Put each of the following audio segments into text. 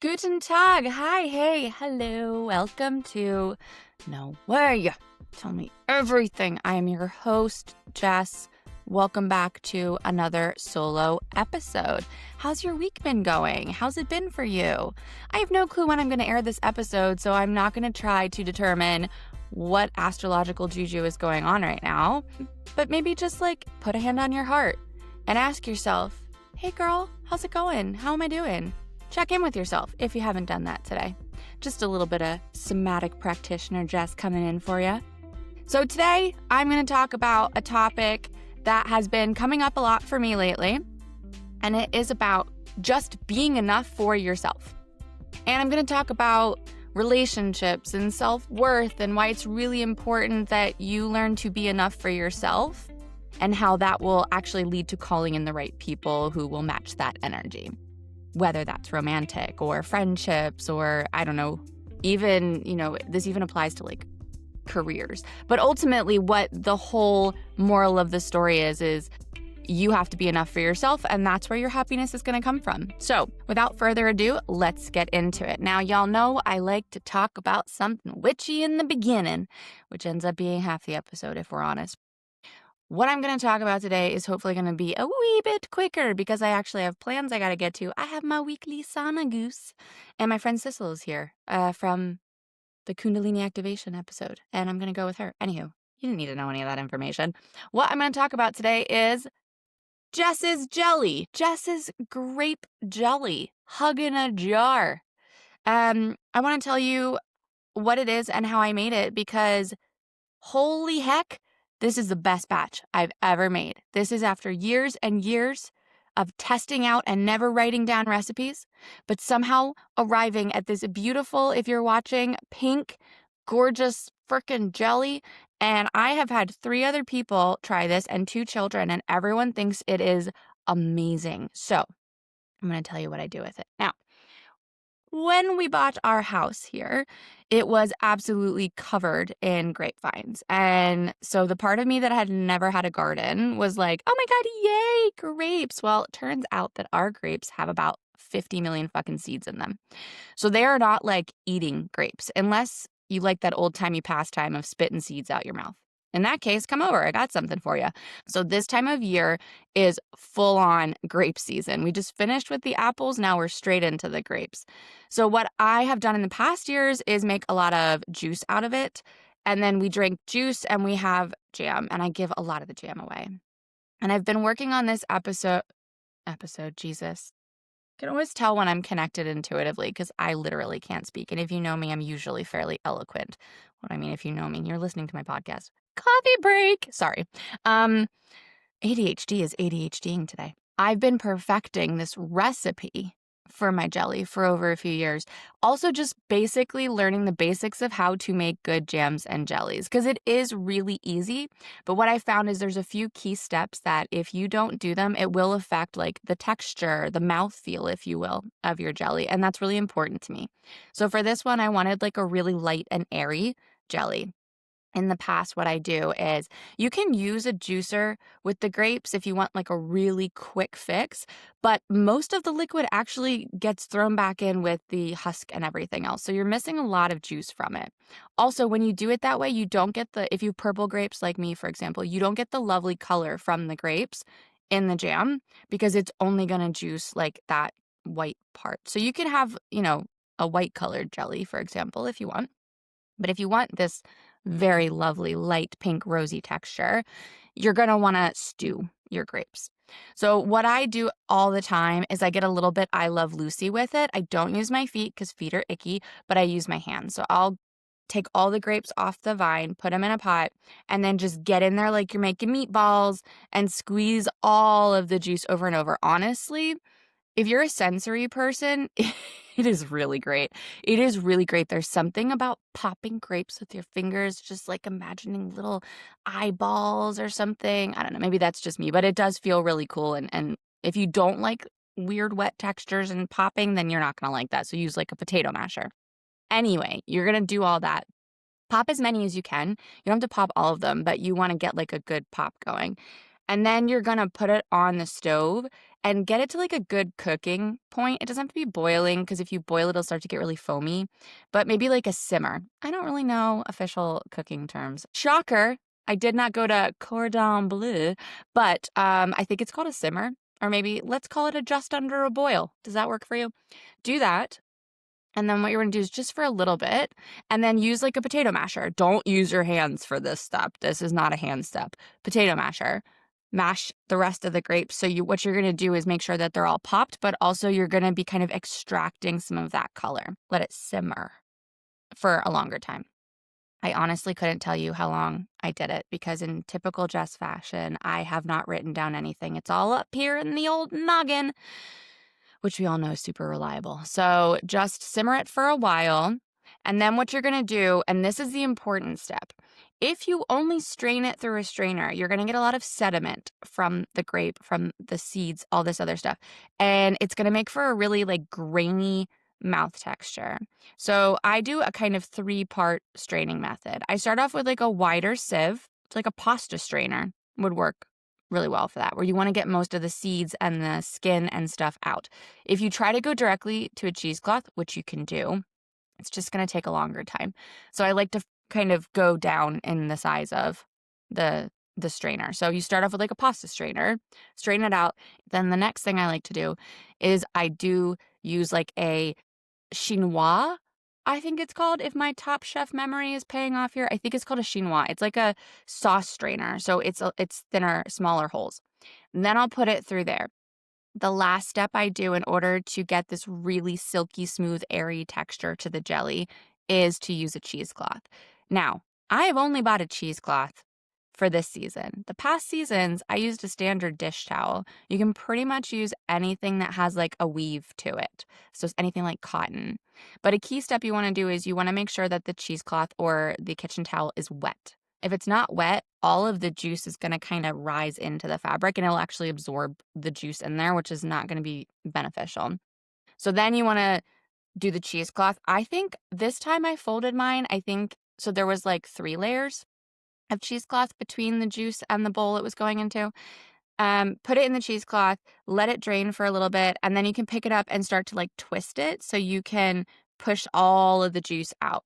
Guten Tag. Hi, hey, hello. Welcome to No Way. Tell me everything. I am your host, Jess. Welcome back to another solo episode. How's your week been going? How's it been for you? I have no clue when I'm going to air this episode, so I'm not going to try to determine what astrological juju is going on right now. But maybe just put a hand on your heart and ask yourself, hey girl, how's it going? How am I doing? Check in with yourself if you haven't done that today. Just a little bit of somatic practitioner Jess coming in for you. So today I'm going to talk about a topic that has been coming up a lot for me lately, and it is about just being enough for yourself. And I'm going to talk about relationships and self-worth and why it's really important that you learn to be enough for yourself and how that will actually lead to calling in the right people who will match that energy. Whether that's romantic or friendships or, I don't know, even, this even applies to careers. But ultimately what the whole moral of the story is you have to be enough for yourself, and that's where your happiness is going to come from. So without further ado, let's get into it. Now, y'all know I like to talk about something witchy in the beginning, which ends up being half the episode if we're honest. What I'm going to talk about today is hopefully going to be a wee bit quicker because I actually have plans I got to get to. I have my weekly sauna goose, and my friend Sissel is here from the Kundalini activation episode, and I'm going to go with her. Anywho, you didn't need to know any of that information. What I'm going to talk about today is Jess's jelly, Jess's grape jelly, hug in a jar. I want to tell you what it is and how I made it because holy heck, this is the best batch I've ever made. This is after years and years of testing out and never writing down recipes, but somehow arriving at this beautiful, if you're watching, pink, gorgeous frickin' jelly. And I have had 3 other people try this and 2 children, and everyone thinks it is amazing. So I'm going to tell you what I do with it. Now, when we bought our house here, it was absolutely covered in grapevines. And so the part of me that had never had a garden was like, oh my God, yay, grapes. Well, it turns out that our grapes have about 50 million fucking seeds in them. So they are not like eating grapes unless you like that old timey pastime of spitting seeds out your mouth. In that case, come over. I got something for you. So this time of year is full on grape season. We just finished with the apples. Now we're straight into the grapes. So what I have done in the past years is make a lot of juice out of it. And then we drink juice and we have jam. And I give a lot of the jam away. And I've been working on this episode, Jesus. I can always tell when I'm connected intuitively because I literally can't speak. And if you know me, I'm usually fairly eloquent. What I mean, if you know me, you're listening to my podcast. Coffee break. Sorry. ADHD is ADHDing today. I've been perfecting this recipe for my jelly for over a few years. Also just basically learning the basics of how to make good jams and jellies because it is really easy. But what I found is there's a few key steps that if you don't do them, it will affect the texture, the mouthfeel, if you will, of your jelly. And that's really important to me. So for this one, I wanted a really light and airy jelly. In the past, what I do is you can use a juicer with the grapes if you want a really quick fix, but most of the liquid actually gets thrown back in with the husk and everything else. So you're missing a lot of juice from it. Also, when you do it that way, you don't get if you purple grapes like me, for example, you don't get the lovely color from the grapes in the jam because it's only going to juice that white part. So you can have, a white colored jelly, for example, if you want. But if you want this very lovely light pink rosy texture, you're going to want to stew your grapes. So what I do all the time is I get a little bit I Love Lucy with it. I don't use my feet because feet are icky, but I use my hands. So I'll take all the grapes off the vine, put them in a pot, and then just get in there like you're making meatballs and squeeze all of the juice over and over. Honestly, if you're a sensory person, it is really great. It is really great. There's something about popping grapes with your fingers, just imagining little eyeballs or something. I don't know. Maybe that's just me, but it does feel really cool. And if you don't like weird wet textures and popping, then you're not going to like that. So use a potato masher. Anyway, you're going to do all that. Pop as many as you can. You don't have to pop all of them, but you want to get a good pop going. And then you're going to put it on the stove and get it to like a good cooking point. It doesn't have to be boiling because if you boil it, it'll start to get really foamy, but maybe like a simmer. I don't really know official cooking terms. Shocker, I did not go to cordon bleu, but I think it's called a simmer, or maybe let's call it a just under a boil. Does that work for you? Do that. And then what you're going to do is just for a little bit, and then use like a potato masher. Don't use your hands for this step. This is not a hand step. Potato masher. Mash the rest of the grapes. So what you're going to do is make sure that they're all popped, but also you're going to be kind of extracting some of that color. Let it simmer for a longer time. I honestly couldn't tell you how long I did it because in typical Jess fashion, I have not written down anything. It's all up here in the old noggin, which we all know is super reliable. So just simmer it for a while. And then what you're going to do, and this is the important step, if you only strain it through a strainer, you're going to get a lot of sediment from the grape, from the seeds, all this other stuff. And it's going to make for a really like grainy mouth texture. So I do a kind of 3-part straining method. I start off with like a wider sieve. It's like a pasta strainer would work really well for that, where you want to get most of the seeds and the skin and stuff out. If you try to go directly to a cheesecloth, which you can do, it's just going to take a longer time. So I like to kind of go down in the size of the strainer. So you start off with like a pasta strainer, strain it out. Then the next thing I like to do is I do use like a chinois, I think it's called, if my Top Chef memory is paying off here. I think it's called a chinois. It's like a sauce strainer. So it's thinner, smaller holes. And then I'll put it through there. The last step I do in order to get this really silky, smooth, airy texture to the jelly is to use a cheesecloth. Now, I have only bought a cheesecloth for this season. The past seasons, I used a standard dish towel. You can pretty much use anything that has like a weave to it. So it's anything like cotton. But a key step you want to do is you want to make sure that the cheesecloth or the kitchen towel is wet. If it's not wet, all of the juice is going to kind of rise into the fabric and it'll actually absorb the juice in there, which is not going to be beneficial. So then you want to do the cheesecloth. I think this time I folded mine. So there was like 3 layers of cheesecloth between the juice and the bowl it was going into. Put it in the cheesecloth, let it drain for a little bit, and then you can pick it up and start to like twist it so you can push all of the juice out.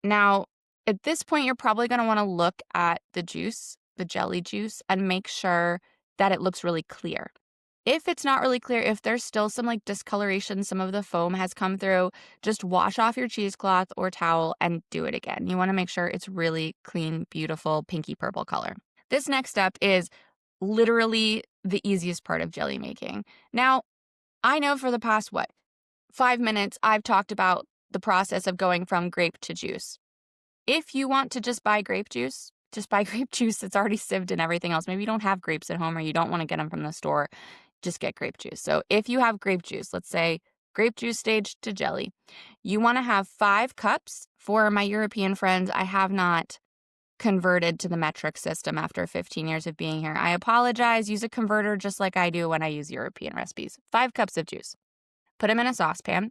Now, at this point, you're probably going to want to look at the juice, the jelly juice, and make sure that it looks really clear. If it's not really clear, if there's still some like discoloration, some of the foam has come through, just wash off your cheesecloth or towel and do it again. You want to make sure it's really clean, beautiful, pinky purple color. This next step is literally the easiest part of jelly making. Now, I know for the past, 5 minutes, I've talked about the process of going from grape to juice. If you want to just buy grape juice, just buy grape juice that's already sieved and everything else. Maybe you don't have grapes at home or you don't want to get them from the store. Just get grape juice. So if you have grape juice, let's say grape juice stage to jelly, you want to have 5 cups. For my European friends, I have not converted to the metric system after 15 years of being here. I apologize. Use a converter just like I do when I use European recipes. 5 cups of juice. Put them in a saucepan.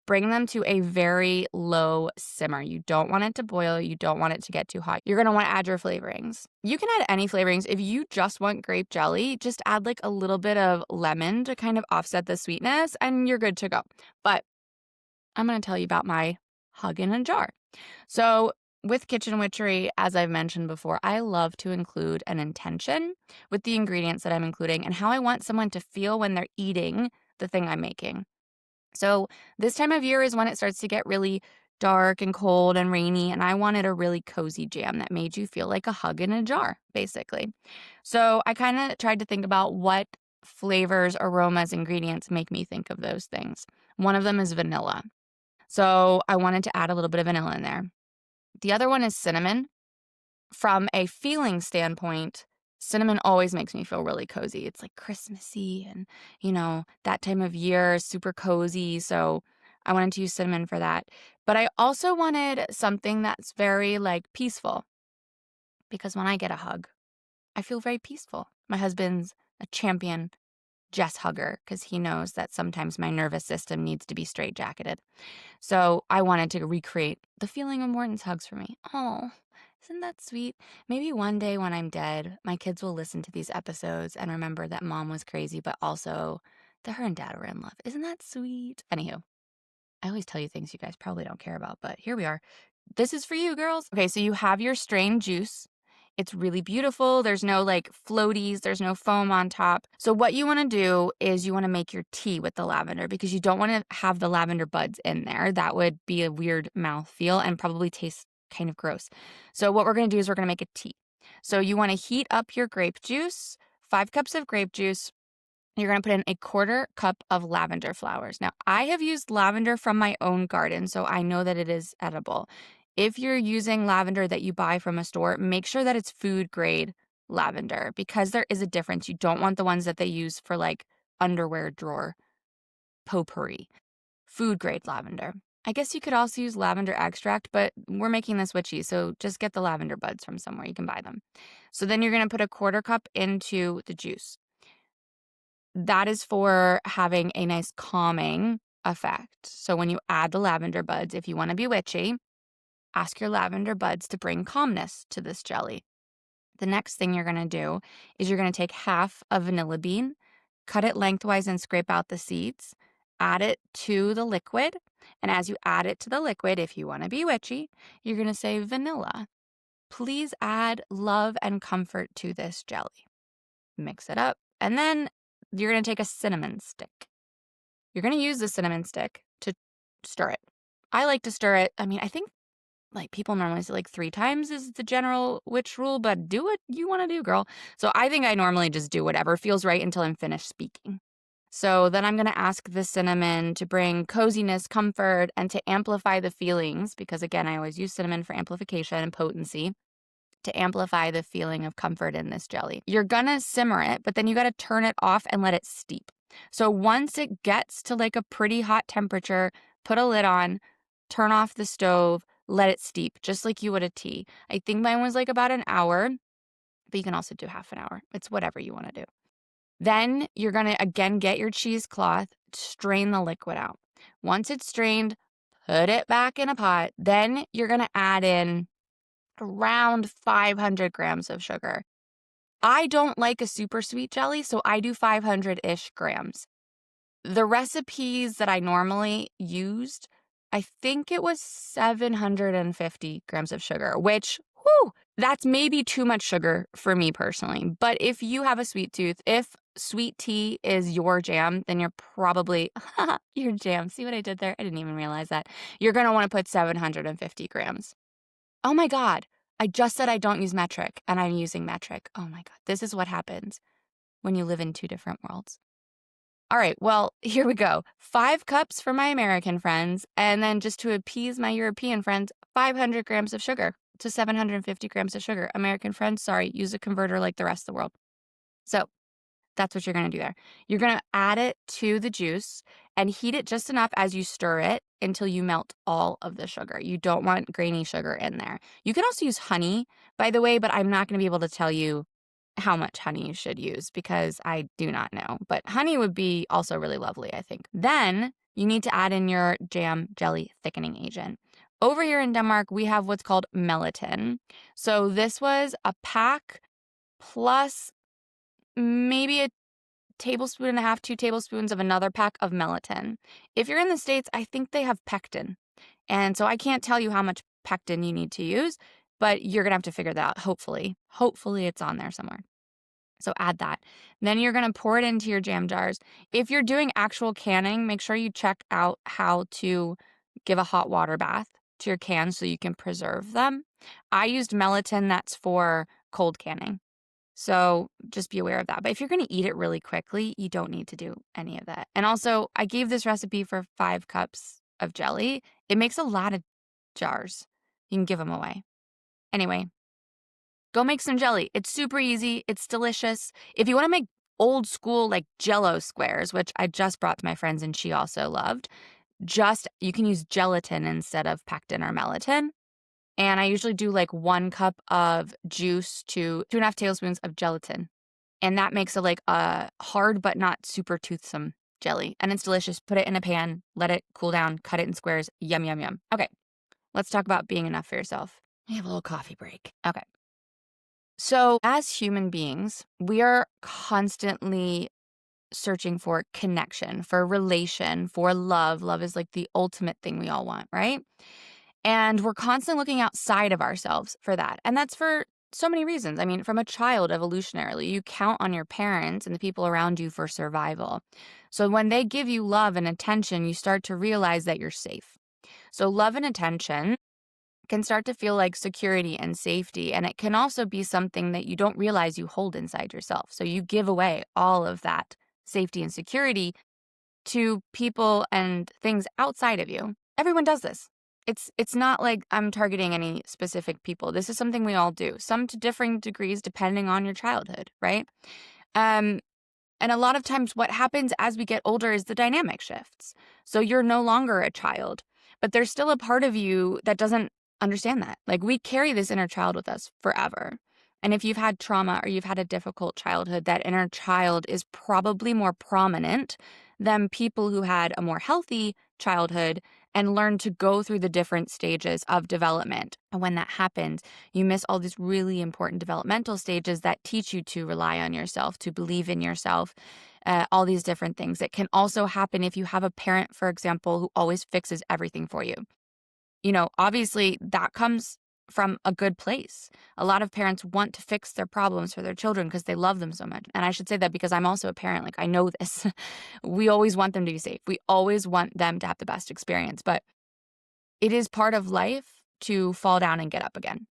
Bring them to a very low simmer. You don't want it to boil. You don't want it to get too hot. You're going to want to add your flavorings. You can add any flavorings. If you just want grape jelly, just add like a little bit of lemon to kind of offset the sweetness and you're good to go. But I'm going to tell you about my hug in a jar. So with Kitchen Witchery, as I've mentioned before, I love to include an intention with the ingredients that I'm including and how I want someone to feel when they're eating the thing I'm making. So this time of year is when it starts to get really dark and cold and rainy, and I wanted a really cozy jam that made you feel like a hug in a jar, basically. So I kind of tried to think about what flavors, aromas, ingredients make me think of those things. One of them is vanilla. So I wanted to add a little bit of vanilla in there. The other one is cinnamon. From a feeling standpoint, cinnamon always makes me feel really cozy. It's like Christmassy and, that time of year, super cozy. So I wanted to use cinnamon for that. But I also wanted something that's very like peaceful because when I get a hug, I feel very peaceful. My husband's a champion Jess hugger because he knows that sometimes my nervous system needs to be straitjacketed. So I wanted to recreate the feeling of Morton's hugs for me. Oh, Isn't that sweet? Maybe one day when I'm dead, my kids will listen to these episodes and remember that mom was crazy, but also that her and dad were in love. Isn't that sweet? Anywho, I always tell you things you guys probably don't care about, but here we are. This is for you, girls. Okay, so you have your strained juice. It's really beautiful. There's no like floaties, there's no foam on top. So, what you want to do is you want to make your tea with the lavender because you don't want to have the lavender buds in there. That would be a weird mouth feel and probably taste kind of gross. So, what we're going to do is we're going to make a tea. So, you want to heat up your grape juice, 5 cups of grape juice. You're going to put in a 1/4 cup of lavender flowers. Now, I have used lavender from my own garden, so I know that it is edible. If you're using lavender that you buy from a store, make sure that it's food grade lavender because there is a difference. You don't want the ones that they use for like underwear drawer potpourri. Food grade lavender. I guess you could also use lavender extract, but we're making this witchy, so just get the lavender buds from somewhere. You can buy them. So then you're going to put a 1/4 cup into the juice. That is for having a nice calming effect. So when you add the lavender buds, if you want to be witchy, ask your lavender buds to bring calmness to this jelly. The next thing you're going to do is you're going to take half a vanilla bean, cut it lengthwise and scrape out the seeds, add it to the liquid. And as you add it to the liquid, if you want to be witchy, you're going to say vanilla. Please add love and comfort to this jelly. Mix it up. And then you're going to take a cinnamon stick. You're going to use the cinnamon stick to stir it. I like to stir it. I mean, I think like people normally say like 3 times is the general witch rule, but do what you want to do, girl. So I think I normally just do whatever feels right until I'm finished speaking. So then I'm going to ask the cinnamon to bring coziness, comfort, and to amplify the feelings, because again, I always use cinnamon for amplification and potency, to amplify the feeling of comfort in this jelly. You're gonna simmer it, but then you gotta turn it off and let it steep. So once it gets to like a pretty hot temperature, put a lid on, turn off the stove, let it steep, just like you would a tea. I think mine was like about an hour, but you can also do half an hour. It's whatever you wanna do. Then you're gonna again get your cheesecloth, strain the liquid out. Once it's strained, put it back in a pot. Then you're gonna add in around 500 grams of sugar. I don't like a super sweet jelly, so I do 500-ish grams. The recipes that I normally used, I think it was 750 grams of sugar, which, whew, that's maybe too much sugar for me personally. But if you have a sweet tooth, if sweet tea is your jam, then you're probably, your jam. See what I did there? I didn't even realize that. You're going to want to put 750 grams. Oh my God, I just said I don't use metric and I'm using metric. Oh my God, this is what happens when you live in 2 different worlds. All right, well, here we go. 5 cups for my American friends, and then just to appease my European friends, 500 grams of sugar to 750 grams of sugar. American friends, sorry, use a converter like the rest of the world. So that's what you're going to do there. You're going to add it to the juice and heat it just enough as you stir it until you melt all of the sugar. You don't want grainy sugar in there. You can also use honey, by the way, but I'm not going to be able to tell you how much honey you should use because I do not know. But honey would be also really lovely, I think. Then you need to add in your jam jelly thickening agent. Over here in Denmark, we have what's called melatonin. So this was a pack plus maybe a tablespoon and a half, 2 tablespoons of another pack of melatonin. If you're in the States, I think they have pectin. And so I can't tell you how much pectin you need to use, but you're going to have to figure that out, hopefully. Hopefully it's on there somewhere. So add that. Then you're going to pour it into your jam jars. If you're doing actual canning, make sure you check out how to give a hot water bath to your cans so you can preserve them. I used melatonin that's for cold canning. So just be aware of that. But if you're going to eat it really quickly, you don't need to do any of that. And also, I gave this recipe for 5 cups of jelly. It makes a lot of jars. You can give them away. Anyway, go make some jelly. It's super easy. It's delicious. If you want to make old school like Jell-O squares, which I just brought to my friends and she also loved, you can use gelatin instead of pectin or melatonin. And I usually do like 1 cup of juice to 2.5 tablespoons of gelatin. And that makes it like a hard but not super toothsome jelly. And it's delicious. Put it in a pan, let it cool down, cut it in squares. Yum, yum, yum. Okay, let's talk about being enough for yourself. We have a little coffee break. Okay. So, as human beings, we are constantly searching for connection, for relation, for love. Love is like the ultimate thing we all want, right? And we're constantly looking outside of ourselves for that. And that's for so many reasons. I mean, from a child, evolutionarily, you count on your parents and the people around you for survival. So when they give you love and attention, you start to realize that you're safe. So love and attention can start to feel like security and safety. And it can also be something that you don't realize you hold inside yourself. So you give away all of that safety and security to people and things outside of you. Everyone does this. It's not like I'm targeting any specific people. This is something we all do, some to differing degrees depending on your childhood, right? Um, and a lot of times what happens as we get older is the dynamic shifts. So you're no longer a child, but there's still a part of you that doesn't understand that. Like we carry this inner child with us forever. And if you've had trauma or you've had a difficult childhood, that inner child is probably more prominent than people who had a more healthy childhood and learned to go through the different stages of development. And when that happens, you miss all these really important developmental stages that teach you to rely on yourself, to believe in yourself, all these different things. It can also happen if you have a parent, for example, who always fixes everything for you. Obviously that comes from a good place. A lot of parents want to fix their problems for their children because they love them so much. And I should say that because I'm also a parent. Like I know this. We always want them to be safe. We always want them to have the best experience. But it is part of life to fall down and get up again,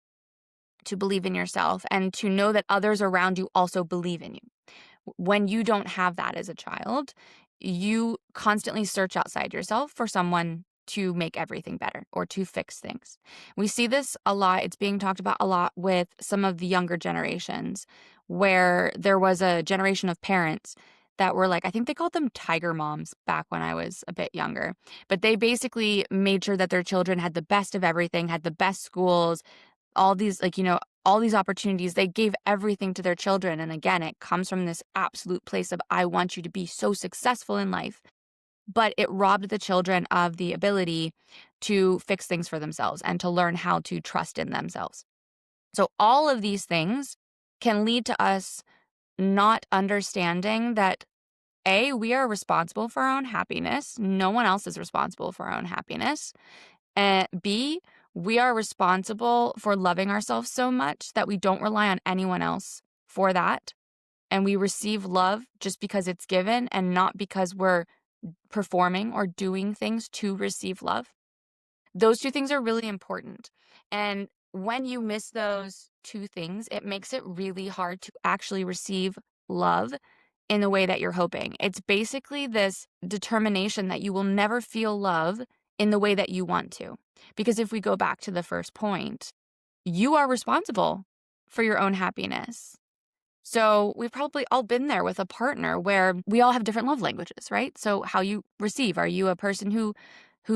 to believe in yourself and to know that others around you also believe in you. When you don't have that as a child, you constantly search outside yourself for someone to make everything better or to fix things. We see this a lot. It's being talked about a lot with some of the younger generations, where there was a generation of parents that were like, I think they called them tiger moms back when I was a bit younger. But they basically made sure that their children had the best of everything, had the best schools, all these, all these opportunities. They gave everything to their children. And again, it comes from this absolute place of, I want you to be so successful in life. But it robbed the children of the ability to fix things for themselves and to learn how to trust in themselves. So all of these things can lead to us not understanding that A, we are responsible for our own happiness. No one else is responsible for our own happiness. And B, we are responsible for loving ourselves so much that we don't rely on anyone else for that. And we receive love just because it's given and not because we're performing or doing things to receive love. Those two things are really important. And when you miss those two things, it makes it really hard to actually receive love in the way that you're hoping. It's basically this determination that you will never feel love in the way that you want to. Because if we go back to the first point, you are responsible for your own happiness. So we've probably all been there with a partner where we all have different love languages, right? So how you receive, are you a person who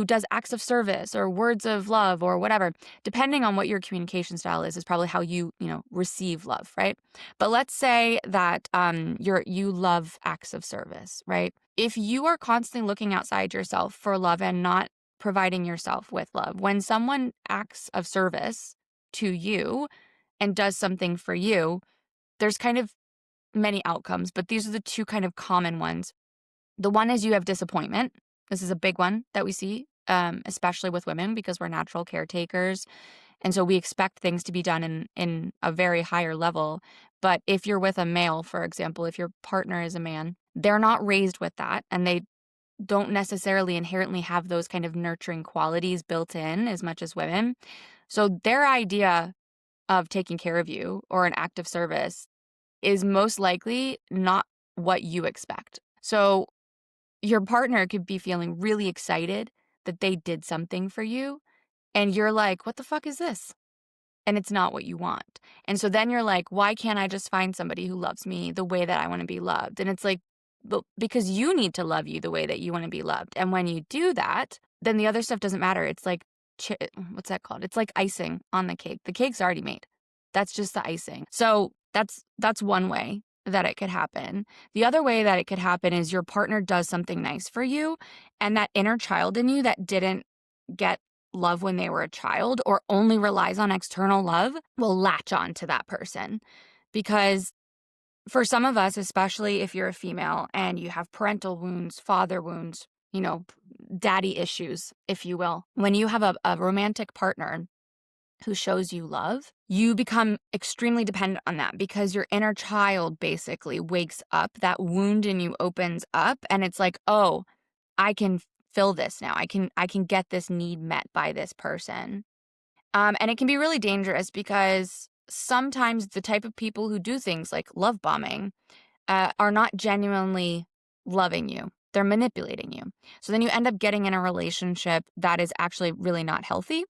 does acts of service or words of love or whatever? Depending on what your communication style is probably how you receive love, right? But let's say that you love acts of service, right? If you are constantly looking outside yourself for love and not providing yourself with love, when someone acts of service to you and does something for you, there's kind of many outcomes, but these are the two kind of common ones. The one is you have disappointment. This is a big one that we see, especially with women, because we're natural caretakers. And so we expect things to be done in a very higher level. But if you're with a male, for example, if your partner is a man, they're not raised with that. And they don't necessarily inherently have those kind of nurturing qualities built in as much as women. So their idea of taking care of you or an act of service is most likely not what you expect. So your partner could be feeling really excited that they did something for you, and you're like, what the fuck is this? And it's not what you want. And so then you're like, why can't I just find somebody who loves me the way that I want to be loved? And it's like, because you need to love you the way that you want to be loved. And when you do that, then the other stuff doesn't matter. It's like, what's that called? It's like icing on the cake. The cake's already made. That's just the icing. So that's one way that it could happen. The other way that it could happen is your partner does something nice for you, and that inner child in you that didn't get love when they were a child or only relies on external love will latch on to that person. Because for some of us, especially if you're a female and you have parental wounds, father wounds, daddy issues, if you will, when you have a romantic partner who shows you love, you become extremely dependent on that because your inner child basically wakes up, that wound in you opens up, and it's like, oh, I can fill this now. I can get this need met by this person. And it can be really dangerous because sometimes the type of people who do things like love bombing are not genuinely loving you. They're manipulating you. So then you end up getting in a relationship that is actually really not healthy,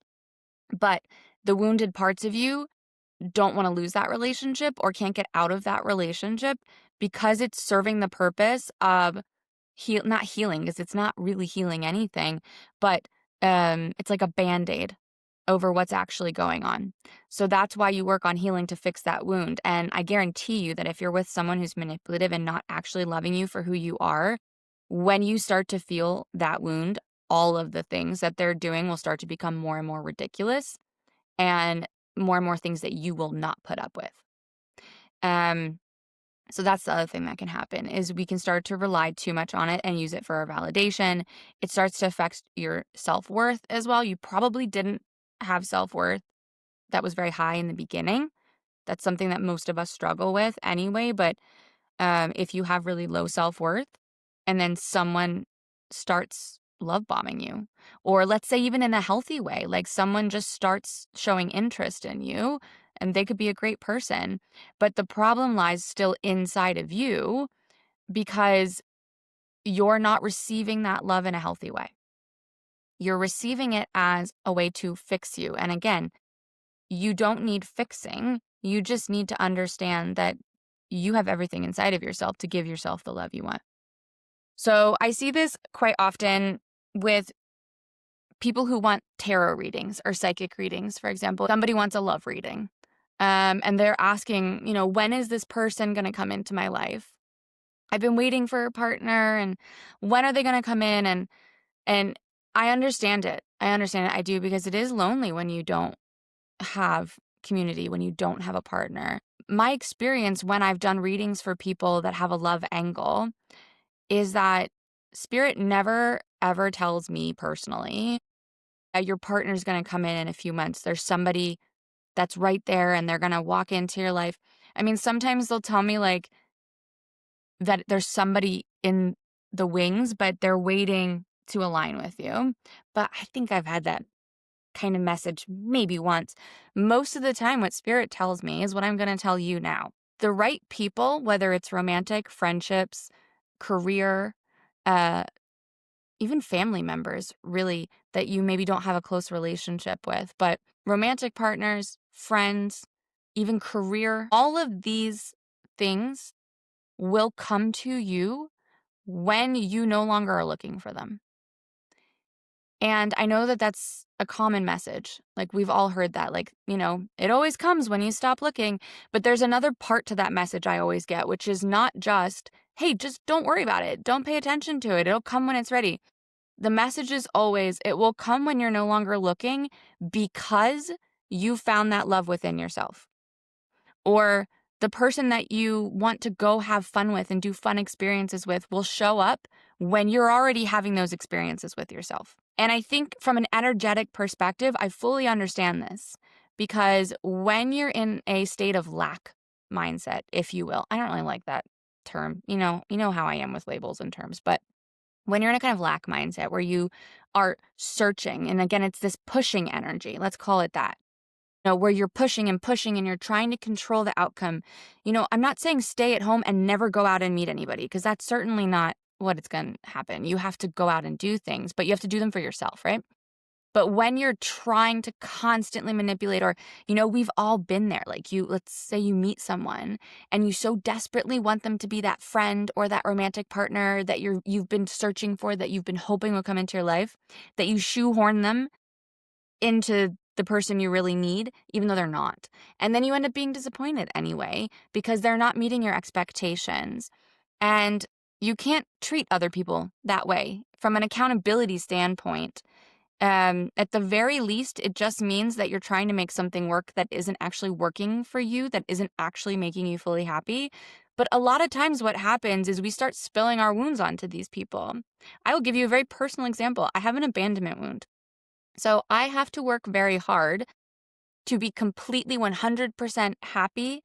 but the wounded parts of you don't want to lose that relationship or can't get out of that relationship because it's serving the purpose of not healing, because it's not really healing anything, but it's like a Band-Aid over what's actually going on. So that's why you work on healing to fix that wound. And I guarantee you that if you're with someone who's manipulative and not actually loving you for who you are, when you start to feel that wound, all of the things that they're doing will start to become more and more ridiculous and more things that you will not put up with. So that's the other thing that can happen is we can start to rely too much on it and use it for our validation. It starts to affect your self-worth as well. You probably didn't have self-worth that was very high in the beginning. That's something that most of us struggle with anyway. But if you have really low self-worth and then someone starts love bombing you, or let's say even in a healthy way, like someone just starts showing interest in you and they could be a great person, but the problem lies still inside of you because you're not receiving that love in a healthy way. You're receiving it as a way to fix you. And again, you don't need fixing. You just need to understand that you have everything inside of yourself to give yourself the love you want. So I see this quite often with people who want tarot readings or psychic readings, for example. Somebody wants a love reading. And they're asking, when is this person going to come into my life? I've been waiting for a partner, and when are they going to come in? And I understand it. I do, because it is lonely when you don't have community, when you don't have a partner. My experience when I've done readings for people that have a love angle is that spirit never, ever tells me personally that your partner's going to come in a few months. There's somebody that's right there and they're going to walk into your life. I mean, sometimes they'll tell me like that there's somebody in the wings, but they're waiting to align with you. But I think I've had that kind of message maybe once. Most of the time, what spirit tells me is what I'm going to tell you now. The right people, whether it's romantic, friendships, career, uh, even family members, really, that you maybe don't have a close relationship with, but romantic partners, friends, even career, all of these things will come to you when you no longer are looking for them. And I know that that's a common message. Like we've all heard that, like, it always comes when you stop looking. But there's another part to that message I always get, which is not just, hey, just don't worry about it. Don't pay attention to it. It'll come when it's ready. The message is always, it will come when you're no longer looking because you found that love within yourself. Or the person that you want to go have fun with and do fun experiences with will show up when you're already having those experiences with yourself. And I think from an energetic perspective, I fully understand this because when you're in a state of lack mindset, if you will, I don't really like that term. You know how I am with labels and terms, but when you're in a kind of lack mindset where you are searching, and again, it's this pushing energy, let's call it that, where you're pushing and pushing and you're trying to control the outcome. I'm not saying stay at home and never go out and meet anybody, because that's certainly not what it's going to happen. You have to go out and do things, but you have to do them for yourself, right? But when you're trying to constantly manipulate, or, we've all been there. Like let's say you meet someone and you so desperately want them to be that friend or that romantic partner that you've been searching for, that you've been hoping will come into your life, that you shoehorn them into the person you really need, even though they're not. And then you end up being disappointed anyway, because they're not meeting your expectations. And you can't treat other people that way. From an accountability standpoint, At the very least, it just means that you're trying to make something work that isn't actually working for you, that isn't actually making you fully happy. But a lot of times what happens is we start spilling our wounds onto these people. I will give you a very personal example. I have an abandonment wound. So I have to work very hard to be completely 100% happy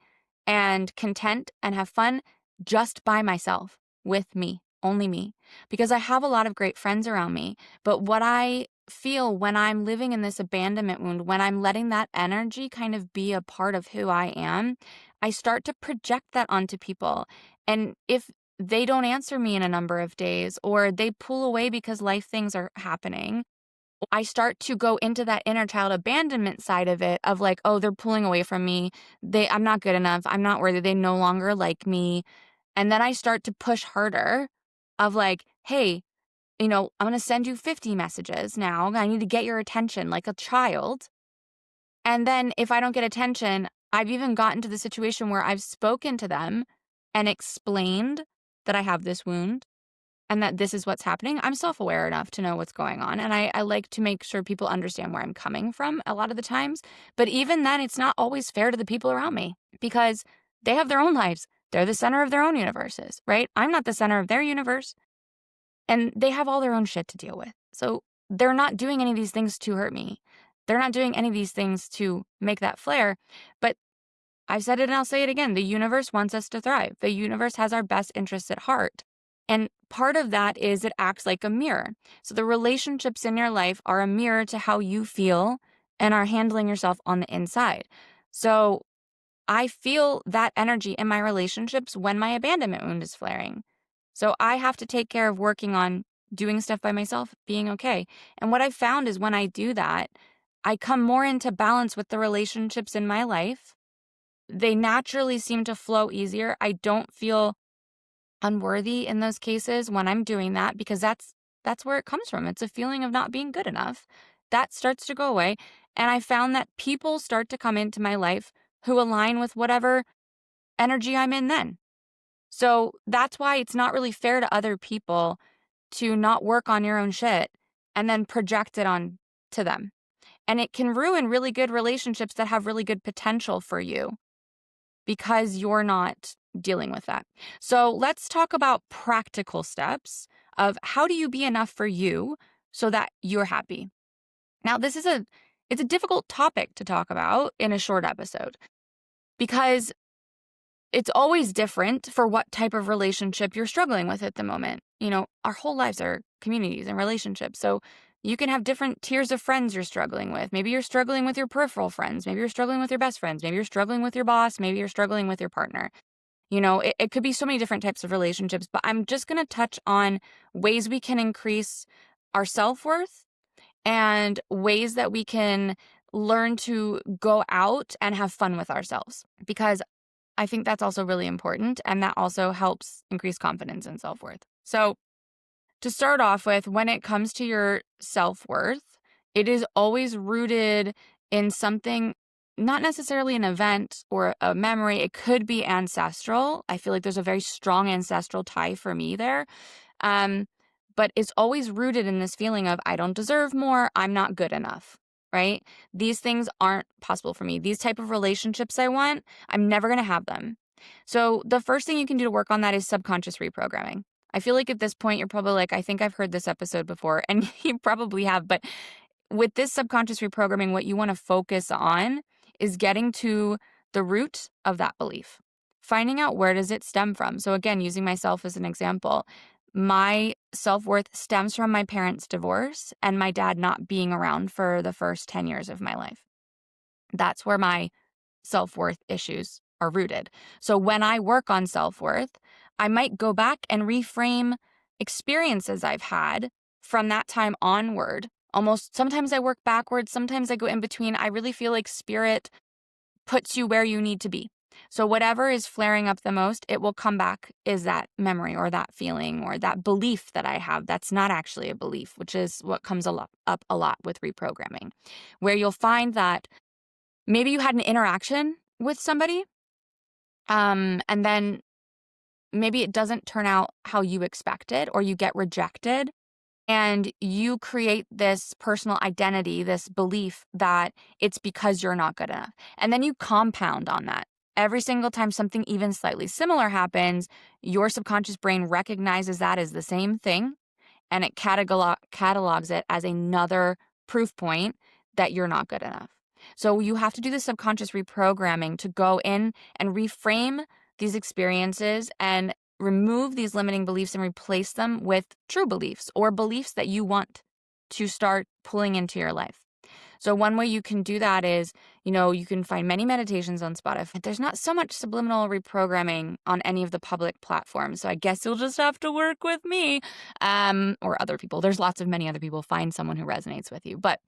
and content and have fun just by myself, with me, only me. Because I have a lot of great friends around me. But what I feel when I'm living in this abandonment wound, when I'm letting that energy kind of be a part of who I am, I start to project that onto people. And if they don't answer me in a number of days, or they pull away because life things are happening, I start to go into that inner child abandonment side of it, of like, oh, they're pulling away from me. I'm not good enough. I'm not worthy. They no longer like me. And then I start to push harder of like, hey, I'm going to send you 50 messages now. I need to get your attention like a child. And then if I don't get attention, I've even gotten to the situation where I've spoken to them and explained that I have this wound and that this is what's happening. I'm self-aware enough to know what's going on. And I like to make sure people understand where I'm coming from a lot of the times. But even then, it's not always fair to the people around me because they have their own lives. They're the center of their own universes, right? I'm not the center of their universe. And they have all their own shit to deal with. So they're not doing any of these things to hurt me. They're not doing any of these things to make that flare. But I've said it and I'll say it again. The universe wants us to thrive. The universe has our best interests at heart. And part of that is it acts like a mirror. So the relationships in your life are a mirror to how you feel and are handling yourself on the inside. So I feel that energy in my relationships when my abandonment wound is flaring. So I have to take care of working on doing stuff by myself, being okay. And what I've found is when I do that, I come more into balance with the relationships in my life. They naturally seem to flow easier. I don't feel unworthy in those cases when I'm doing that because that's where it comes from. It's a feeling of not being good enough. That starts to go away. And I found that people start to come into my life who align with whatever energy I'm in then. So that's why it's not really fair to other people to not work on your own shit and then project it on to them. And it can ruin really good relationships that have really good potential for you because you're not dealing with that. So let's talk about practical steps of how do you be enough for you so that you're happy. Now, it's a difficult topic to talk about in a short episode because it's always different for what type of relationship you're struggling with at the moment. Our whole lives are communities and relationships. So you can have different tiers of friends you're struggling with. Maybe you're struggling with your peripheral friends. Maybe you're struggling with your best friends. Maybe you're struggling with your boss. Maybe you're struggling with your partner. It could be so many different types of relationships, but I'm just going to touch on ways we can increase our self-worth and ways that we can learn to go out and have fun with ourselves, because I think that's also really important, and that also helps increase confidence and self-worth. So to start off with, when it comes to your self-worth, it is always rooted in something, not necessarily an event or a memory. It could be ancestral. I feel like there's a very strong ancestral tie for me there. But it's always rooted in this feeling of I don't deserve more, I'm not good enough, right? These things aren't possible for me. These type of relationships I want, I'm never going to have them. So the first thing you can do to work on that is subconscious reprogramming. I feel like at this point, you're probably like, I think I've heard this episode before, and you probably have. But with this subconscious reprogramming, what you want to focus on is getting to the root of that belief, finding out where does it stem from. So again, using myself as an example, my self-worth stems from my parents' divorce and my dad not being around for the first 10 years of my life. That's where my self-worth issues are rooted. So when I work on self-worth, I might go back and reframe experiences I've had from that time onward. Almost sometimes I work backwards, sometimes I go in between. I really feel like spirit puts you where you need to be. So whatever is flaring up the most, it will come back is that memory or that feeling or that belief that I have that's not actually a belief, which is what comes up a lot with reprogramming, where you'll find that maybe you had an interaction with somebody, and then maybe it doesn't turn out how you expected or you get rejected. And you create this personal identity, this belief that it's because you're not good enough. And then you compound on that. Every single time something even slightly similar happens, your subconscious brain recognizes that as the same thing, and it catalogs it as another proof point that you're not good enough. So you have to do the subconscious reprogramming to go in and reframe these experiences and remove these limiting beliefs and replace them with true beliefs or beliefs that you want to start pulling into your life. So one way you can do that is, you can find many meditations on Spotify. There's not so much subliminal reprogramming on any of the public platforms. So I guess you'll just have to work with me, or other people. There's many other people. Find someone who resonates with you. But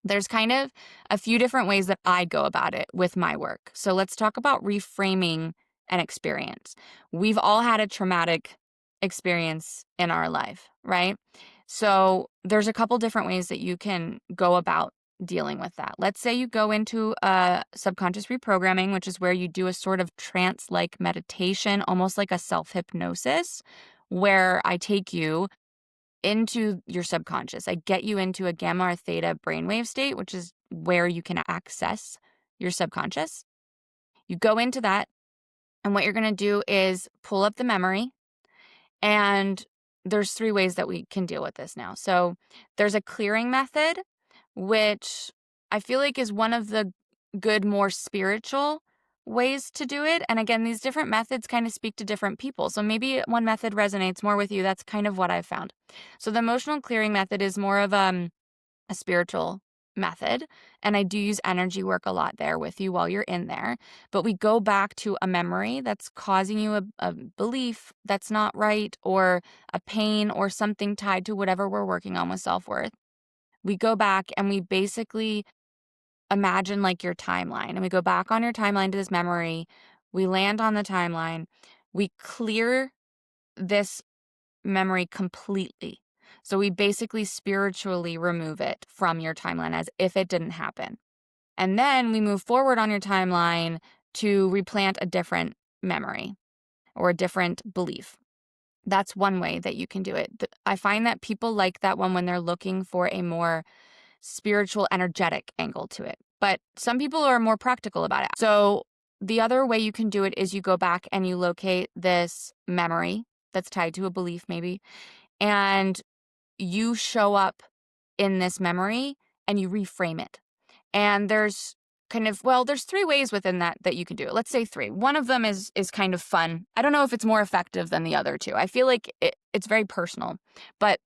there's kind of a few different ways that I go about it with my work. So let's talk about reframing an experience. We've all had a traumatic experience in our life, right? So there's a couple different ways that you can go about dealing with that. Let's say you go into a subconscious reprogramming, which is where you do a sort of trance-like meditation, almost like a self-hypnosis, where I take you into your subconscious. I get you into a gamma or theta brainwave state, which is where you can access your subconscious. You go into that, and what you're going to do is pull up the memory. And there's 3 ways that we can deal with this now. So there's a clearing method, which I feel like is one of the good, more spiritual ways to do it. And again, these different methods kind of speak to different people. So maybe one method resonates more with you. That's kind of what I've found. So the emotional clearing method is more of a spiritual method. And I do use energy work a lot there with you while you're in there. But we go back to a memory that's causing you a belief that's not right, or a pain or something tied to whatever we're working on with self-worth. We go back and we basically imagine like your timeline. And we go back on your timeline to this memory. We land on the timeline. We clear this memory completely. So we basically spiritually remove it from your timeline as if it didn't happen. And then we move forward on your timeline to replant a different memory or a different belief. That's one way that you can do it. I find that people like that one when they're looking for a more spiritual, energetic angle to it. But some people are more practical about it. So the other way you can do it is you go back and you locate this memory that's tied to a belief maybe, and you show up in this memory and you reframe it. And there's there's 3 ways within that you can do it. Let's say 3. One of them is kind of fun. I don't know if it's more effective than the other 2. I feel like it's very personal. But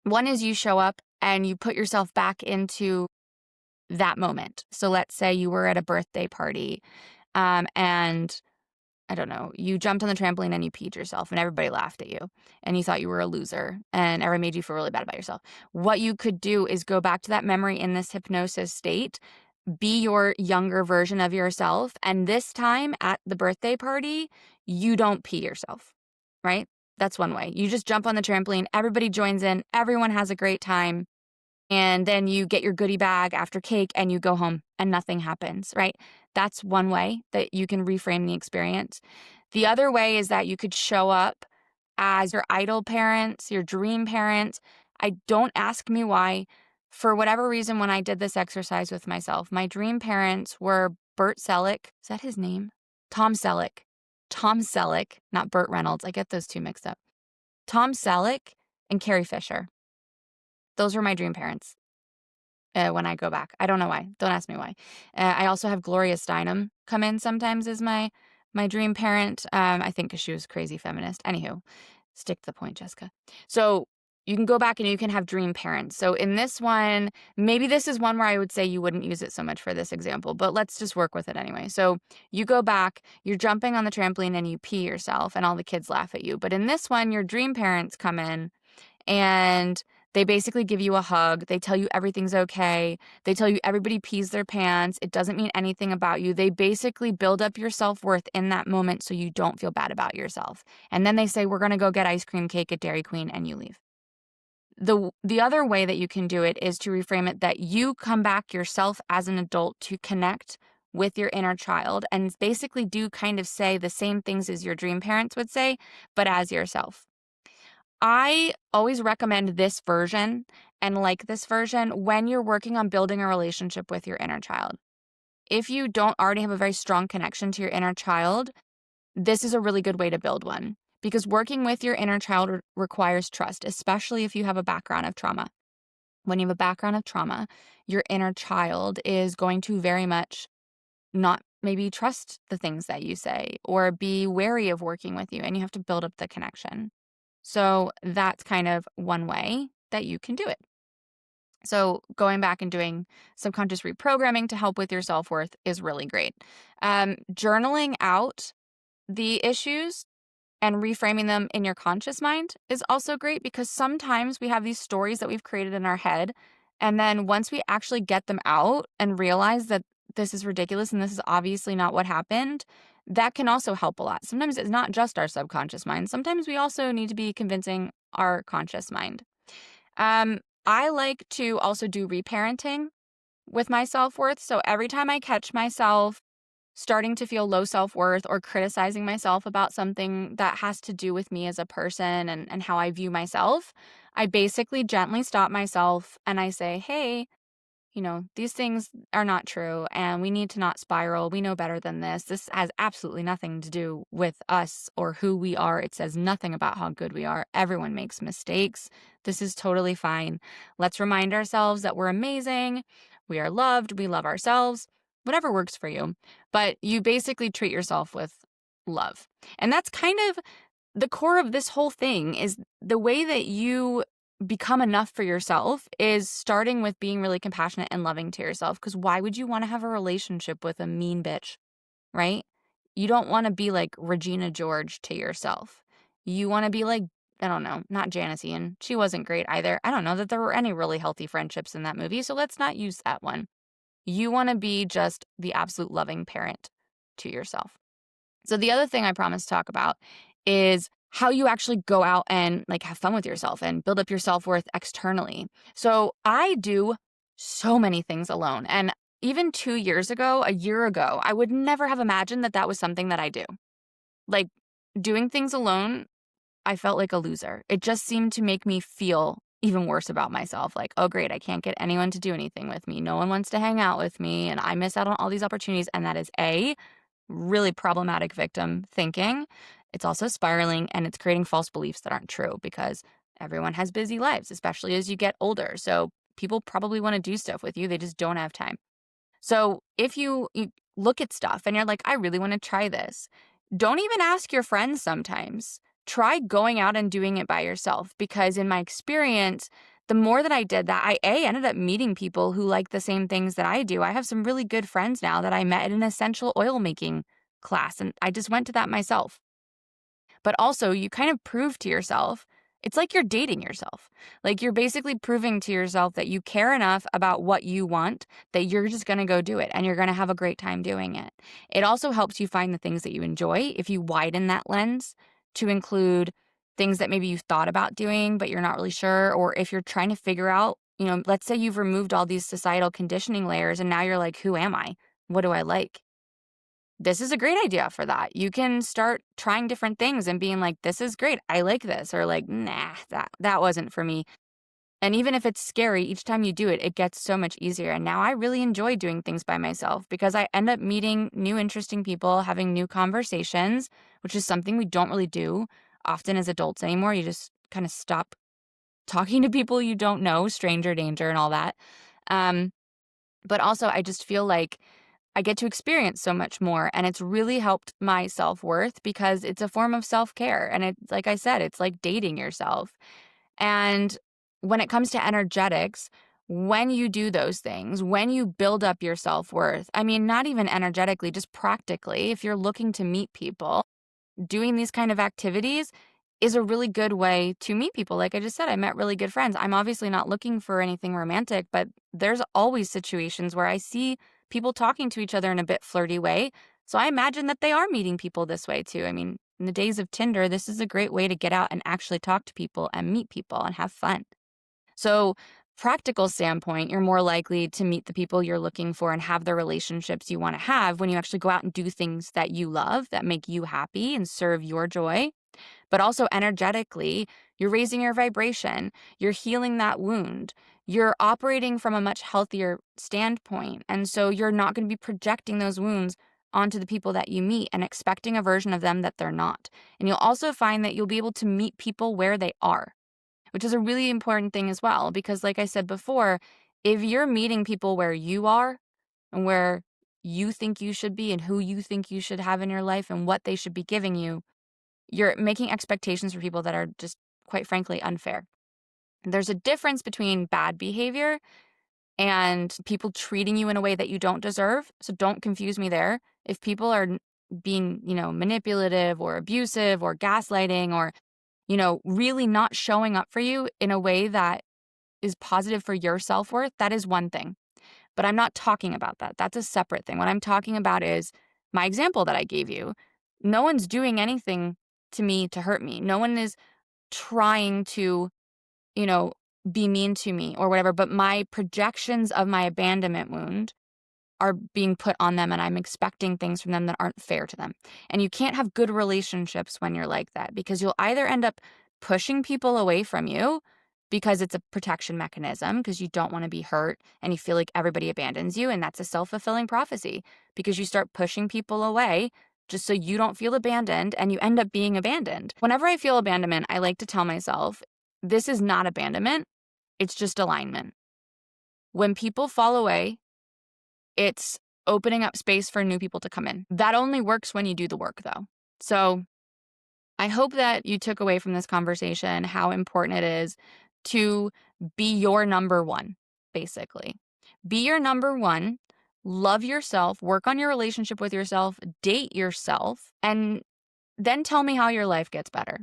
one is you show up and you put yourself back into that moment. So let's say you were at a birthday party, and I don't know, you jumped on the trampoline and you peed yourself and everybody laughed at you and you thought you were a loser and everyone made you feel really bad about yourself. What you could do is go back to that memory in this hypnosis state, be your younger version of yourself. And this time at the birthday party, you don't pee yourself, right? That's one way. You just jump on the trampoline, everybody joins in, everyone has a great time. And then you get your goodie bag after cake and you go home and nothing happens, right? That's one way that you can reframe the experience. The other way is that you could show up as your idol parents, your dream parents. Don't ask me why. For whatever reason, when I did this exercise with myself, my dream parents were Burt Selleck. Is that his name? Tom Selleck. Tom Selleck, not Burt Reynolds. I get those 2 mixed up. Tom Selleck and Carrie Fisher. Those were my dream parents. When I go back. I don't know why. Don't ask me why. I also have Gloria Steinem come in sometimes as my dream parent. I think because she was crazy feminist. Anywho, stick to the point, Jessica. So you can go back and you can have dream parents. So in this one, maybe this is one where I would say you wouldn't use it so much for this example, but let's just work with it anyway. So you go back, you're jumping on the trampoline and you pee yourself and all the kids laugh at you. But in this one, your dream parents come in and they basically give you a hug. They tell you everything's okay. They tell you everybody pees their pants. It doesn't mean anything about you. They basically build up your self-worth in that moment so you don't feel bad about yourself. And then they say, we're going to go get ice cream cake at Dairy Queen, and you leave. The other way that you can do it is to reframe it that you come back yourself as an adult to connect with your inner child and basically do kind of say the same things as your dream parents would say, but as yourself. I always recommend this version and like this version when you're working on building a relationship with your inner child. If you don't already have a very strong connection to your inner child, this is a really good way to build one because working with your inner child requires trust, especially if you have a background of trauma. When you have a background of trauma, your inner child is going to very much not maybe trust the things that you say or be wary of working with you, and you have to build up the connection. So that's kind of one way that you can do it. So going back and doing subconscious reprogramming to help with your self-worth is really great. Journaling out the issues and reframing them in your conscious mind is also great because sometimes we have these stories that we've created in our head. And then once we actually get them out and realize that this is ridiculous and this is obviously not what happened, that can also help a lot. Sometimes it's not just our subconscious mind. Sometimes we also need to be convincing our conscious mind. I like to also do reparenting with my self-worth. So every time I catch myself starting to feel low self-worth or criticizing myself about something that has to do with me as a person and how I view myself, I basically gently stop myself and I say, hey, these things are not true and we need to not spiral. We know better than this. This has absolutely nothing to do with us or who we are. It says nothing about how good we are. Everyone makes mistakes. This is totally fine. Let's remind ourselves that we're amazing. We are loved. We love ourselves. Whatever works for you. But you basically treat yourself with love. And that's kind of the core of this whole thing is the way that you become enough for yourself is starting with being really compassionate and loving to yourself. Because why would you want to have a relationship with a mean bitch, right? You don't want to be like Regina George to yourself. You want to be like, I don't know, not Janice Ian. She wasn't great either. I don't know that there were any really healthy friendships in that movie, so let's not use that one. You want to be just the absolute loving parent to yourself. So the other thing I promised to talk about is how you actually go out and like have fun with yourself and build up your self-worth externally. So I do so many things alone. And even 2 years ago, a year ago, I would never have imagined that that was something that I do. Like doing things alone, I felt like a loser. It just seemed to make me feel even worse about myself. Like, oh, great, I can't get anyone to do anything with me. No one wants to hang out with me. And I miss out on all these opportunities. And that is really problematic victim thinking. It's also spiraling and it's creating false beliefs that aren't true because everyone has busy lives, especially as you get older. So people probably want to do stuff with you. They just don't have time. So if you look at stuff and you're like, I really want to try this, don't even ask your friends sometimes. Try going out and doing it by yourself because in my experience, the more that I did that, I ended up meeting people who like the same things that I do. I have some really good friends now that I met in an essential oil making class, and I just went to that myself. But also, you kind of prove to yourself, it's like you're dating yourself. Like you're basically proving to yourself that you care enough about what you want that you're just going to go do it and you're going to have a great time doing it. It also helps you find the things that you enjoy if you widen that lens to include things that maybe you've thought about doing, but you're not really sure. Or if you're trying to figure out, let's say you've removed all these societal conditioning layers and now you're like, who am I? What do I like? This is a great idea for that. You can start trying different things and being like, this is great. I like this. Or like, nah, that wasn't for me. And even if it's scary, each time you do it, it gets so much easier. And now I really enjoy doing things by myself because I end up meeting new interesting people, having new conversations, which is something we don't really do often as adults anymore. You just kind of stop talking to people you don't know, stranger danger and all that. But also I just feel like I get to experience so much more, and it's really helped my self-worth because it's a form of self-care. And it, like I said, it's like dating yourself. And when it comes to energetics, when you do those things, when you build up your self-worth, I mean, not even energetically, just practically, if you're looking to meet people, doing these kind of activities is a really good way to meet people. Like I just said, I met really good friends. I'm obviously not looking for anything romantic, but there's always situations where I see people talking to each other in a bit flirty way. So I imagine that they are meeting people this way too. I mean, in the days of Tinder, this is a great way to get out and actually talk to people and meet people and have fun. So, practical standpoint, you're more likely to meet the people you're looking for and have the relationships you want to have when you actually go out and do things that you love, that make you happy and serve your joy. But also energetically, You're raising your vibration. You're healing that wound. You're operating from a much healthier standpoint. And so you're not going to be projecting those wounds onto the people that you meet and expecting a version of them that they're not. And you'll also find that you'll be able to meet people where they are, which is a really important thing as well. Because like I said before, if you're meeting people where you are and where you think you should be and who you think you should have in your life and what they should be giving you, you're making expectations for people that are just, quite frankly, unfair. There's a difference between bad behavior and people treating you in a way that you don't deserve. So don't confuse me there. If people are being, manipulative or abusive or gaslighting or, really not showing up for you in a way that is positive for your self-worth, that is one thing. But I'm not talking about that. That's a separate thing. What I'm talking about is my example that I gave you. No one's doing anything to me to hurt me. No one is trying to, you know, be mean to me or whatever, but my projections of my abandonment wound are being put on them and I'm expecting things from them that aren't fair to them. And you can't have good relationships when you're like that because you'll either end up pushing people away from you because it's a protection mechanism because you don't want to be hurt and you feel like everybody abandons you, and that's a self-fulfilling prophecy because you start pushing people away just so you don't feel abandoned and you end up being abandoned. Whenever I feel abandonment, I like to tell myself, this is not abandonment, it's just alignment. When people fall away, it's opening up space for new people to come in. That only works when you do the work, though. So I hope that you took away from this conversation how important it is to be your number one, basically. Be your number one, love yourself, work on your relationship with yourself, date yourself, and then tell me how your life gets better.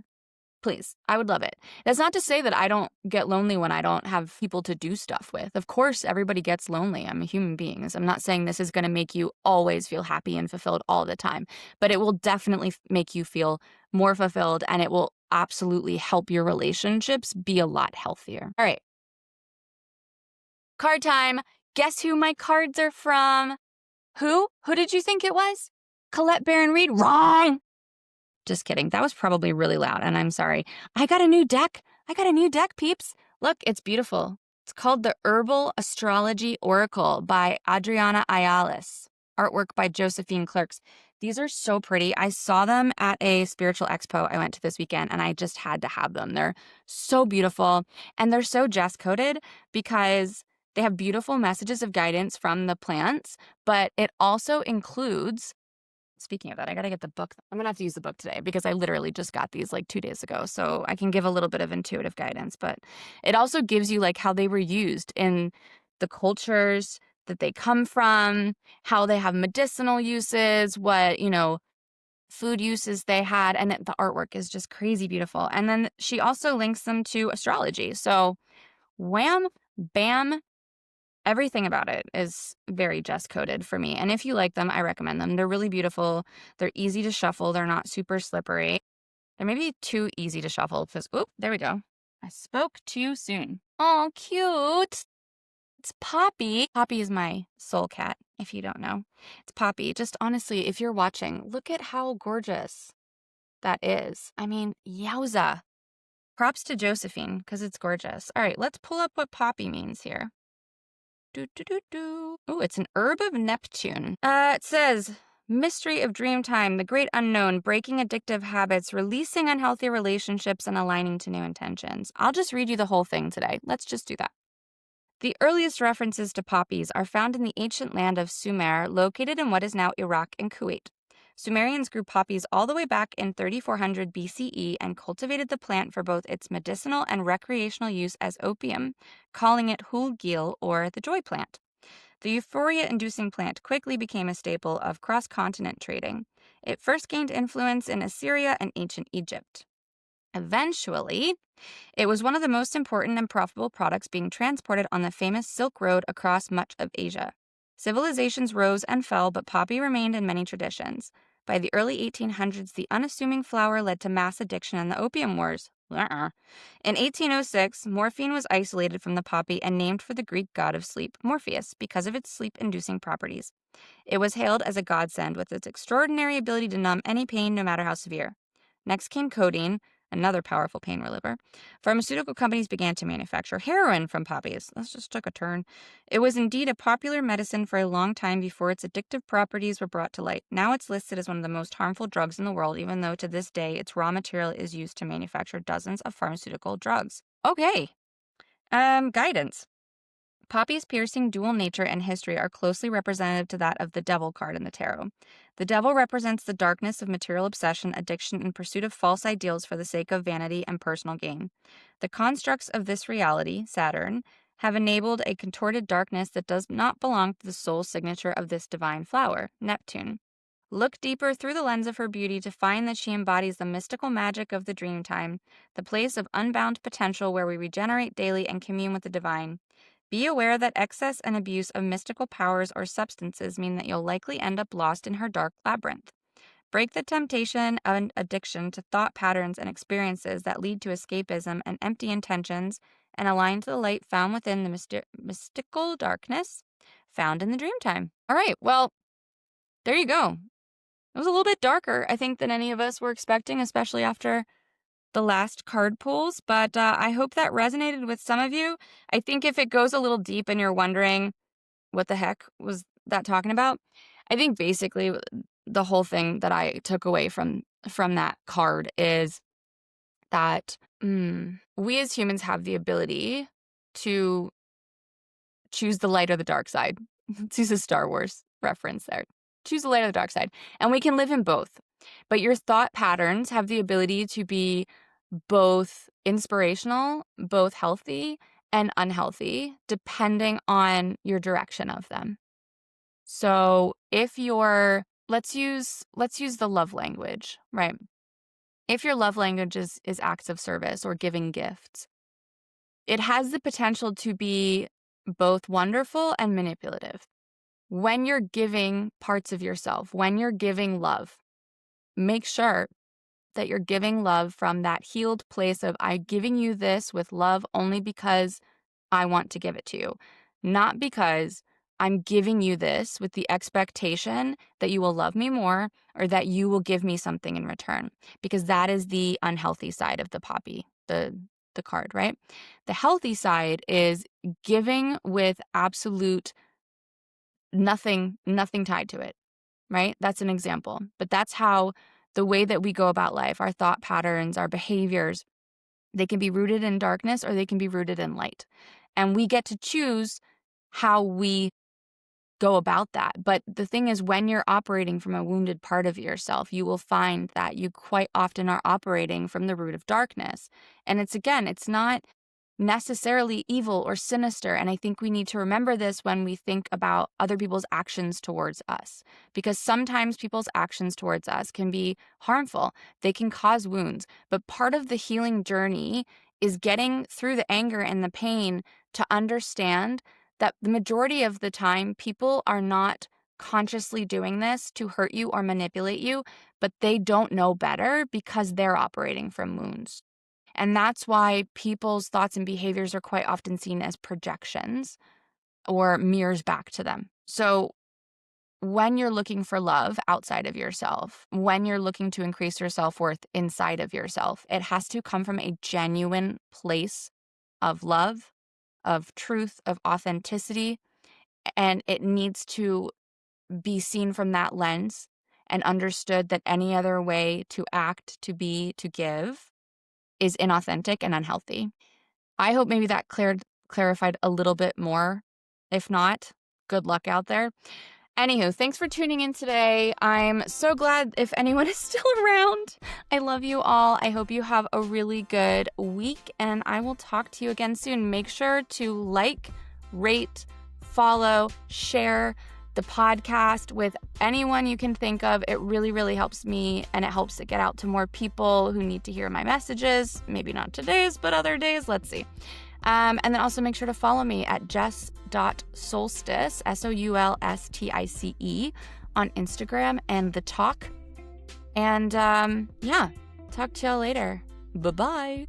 Please, I would love it. That's not to say that I don't get lonely when I don't have people to do stuff with. Of course, everybody gets lonely. I'm a human being. So I'm not saying this is going to make you always feel happy and fulfilled all the time, but it will definitely make you feel more fulfilled and it will absolutely help your relationships be a lot healthier. All right. Card time. Guess who my cards are from? Who? Who did you think it was? Colette Baron Reed? Wrong. Just kidding. That was probably really loud, and I'm sorry. I got a new deck, peeps. Look, it's beautiful. It's called the Herbal Astrology Oracle by Adriana Ayales. Artwork by Josephine Clerks. These are so pretty. I saw them at a spiritual expo I went to this weekend, and I just had to have them. They're so beautiful, and they're so Jess-coded because they have beautiful messages of guidance from the plants, but it also includes. Speaking of that, I got to get the book. I'm going to have to use the book today because I literally just got these like 2 days ago. So I can give a little bit of intuitive guidance, but it also gives you like how they were used in the cultures that they come from, how they have medicinal uses, what, food uses they had. And the artwork is just crazy beautiful. And then she also links them to astrology. So wham, bam. Everything about it is very Jess-coded for me. And if you like them, I recommend them. They're really beautiful. They're easy to shuffle. They're not super slippery. They're maybe too easy to shuffle because, oop, there we go. I spoke too soon. Oh, cute. It's Poppy. Poppy is my soul cat, if you don't know. It's Poppy. Just honestly, if you're watching, look at how gorgeous that is. I mean, yowza. Props to Josephine because it's gorgeous. All right, let's pull up what Poppy means here. Oh, it's an herb of Neptune. It says, mystery of dream time, the great unknown, breaking addictive habits, releasing unhealthy relationships, and aligning to new intentions. I'll just read you the whole thing today. Let's just do that. The earliest references to poppies are found in the ancient land of Sumer, located in what is now Iraq and Kuwait. Sumerians grew poppies all the way back in 3400 BCE and cultivated the plant for both its medicinal and recreational use as opium, calling it hulgil or the joy plant. The euphoria-inducing plant quickly became a staple of cross-continent trading. It first gained influence in Assyria and ancient Egypt. Eventually, it was one of the most important and profitable products being transported on the famous Silk Road across much of Asia. Civilizations rose and fell, but poppy remained in many traditions. By the early 1800s, the unassuming flower led to mass addiction and the Opium Wars. In 1806, morphine was isolated from the poppy and named for the Greek god of sleep, Morpheus, because of its sleep-inducing properties. It was hailed as a godsend with its extraordinary ability to numb any pain, no matter how severe. Next came codeine, another powerful pain reliever. Pharmaceutical companies began to manufacture heroin from poppies. This just took a turn. It was indeed a popular medicine for a long time before its addictive properties were brought to light. Now it's listed as one of the most harmful drugs in the world, even though to this day its raw material is used to manufacture dozens of pharmaceutical drugs. Okay. Guidance. Poppy's piercing dual nature and history are closely representative to that of the Devil card in the tarot. The Devil represents the darkness of material obsession, addiction, and pursuit of false ideals for the sake of vanity and personal gain. The constructs of this reality, Saturn, have enabled a contorted darkness that does not belong to the soul signature of this divine flower, Neptune. Look deeper through the lens of her beauty to find that she embodies the mystical magic of the dream time, the place of unbound potential where we regenerate daily and commune with the divine. Be aware that excess and abuse of mystical powers or substances mean that you'll likely end up lost in her dark labyrinth. Break the temptation and addiction to thought patterns and experiences that lead to escapism and empty intentions, and align to the light found within the mystical darkness found in the dream time. All right, well, there you go. It was a little bit darker, I think, than any of us were expecting, especially after the last card pulls, but I hope that resonated with some of you. I think if it goes a little deep and you're wondering what the heck was that talking about, I think basically the whole thing that I took away from that card is that we as humans have the ability to choose the light or the dark side. Let's use a Star Wars reference there. Choose the light or the dark side. And we can live in both. But your thought patterns have the ability to be both inspirational, both healthy, and unhealthy, depending on your direction of them. So if you're, let's use the love language, right? If your love language is acts of service or giving gifts, it has the potential to be both wonderful and manipulative. When you're giving parts of yourself, when you're giving love, make sure that you're giving love from that healed place of, I'm giving you this with love only because I want to give it to you, not because I'm giving you this with the expectation that you will love me more or that you will give me something in return, because that is the unhealthy side of the poppy, the card, right? The healthy side is giving with absolute nothing tied to it, right? That's an example. But that's how the way that we go about life, our thought patterns, our behaviors, they can be rooted in darkness or they can be rooted in light. And we get to choose how we go about that. But the thing is, when you're operating from a wounded part of yourself, you will find that you quite often are operating from the root of darkness. And it's not necessarily evil or sinister. And I think we need to remember this when we think about other people's actions towards us, because sometimes people's actions towards us can be harmful. They can cause wounds. But part of the healing journey is getting through the anger and the pain to understand that the majority of the time, people are not consciously doing this to hurt you or manipulate you, but they don't know better because they're operating from wounds. And that's why people's thoughts and behaviors are quite often seen as projections or mirrors back to them. So when you're looking for love outside of yourself, when you're looking to increase your self-worth inside of yourself, it has to come from a genuine place of love, of truth, of authenticity, and it needs to be seen from that lens and understood that any other way to act, to be, to give is inauthentic and unhealthy. I hope maybe that clarified a little bit more. If not, good luck out there. Anywho, thanks for tuning in today. I'm so glad if anyone is still around. I love you all. I hope you have a really good week, and I will talk to you again soon. Make sure to like, rate, follow, share the podcast with anyone you can think of. It really, really helps me, and it helps it get out to more people who need to hear my messages. Maybe not today's, but other days. Let's see. And then also make sure to follow me at jess.solstice, SOULSTICE, on Instagram and The Talk. And talk to y'all later. Bye-bye.